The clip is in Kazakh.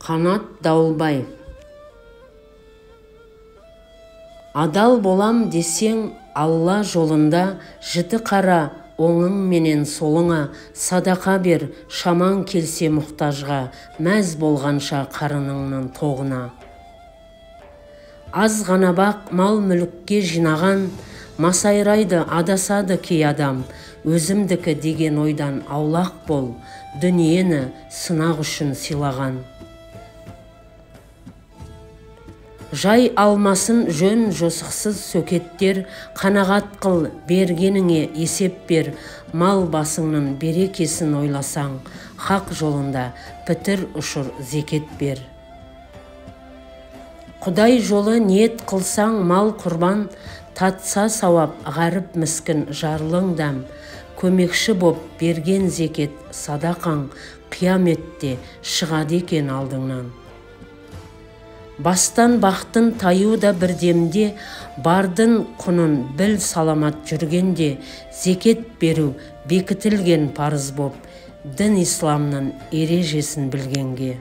Қанат Дауылбаев. Адал болам десең, Алла жолында жіті қара, оңың менен солыңа садақа бер, шамаң келсе мұқтажға, мәз болғанша қарыныңның тоғына. Аз ғана бақ мал мүлікке жинаған, масайрайды, адасады кей адам. Өзімдікі деген ойдан аулақ бол, дүниені сынақ үшін сыйлаған. Жай алмасын жөн жосықсыз сөкеттер, қанағат қыл, бергеніңе есеп бер. Мал басыңның берекесін ойласаң, хақ жолында пітір ұшыр зекет бер. Құдай жолы ниет қылсаң мал құрбан, татса сауап ғаріп міскін жарлың дәм. Көмекші боп берген зекет садақаң, қияметте шығады екен алдыңнан. Бастан бақтын таю да бірдемде, бардың құнын біл саламат жүргенде. Зекет беру бекітілген парыз боп, дін исламның ережесін білгенге.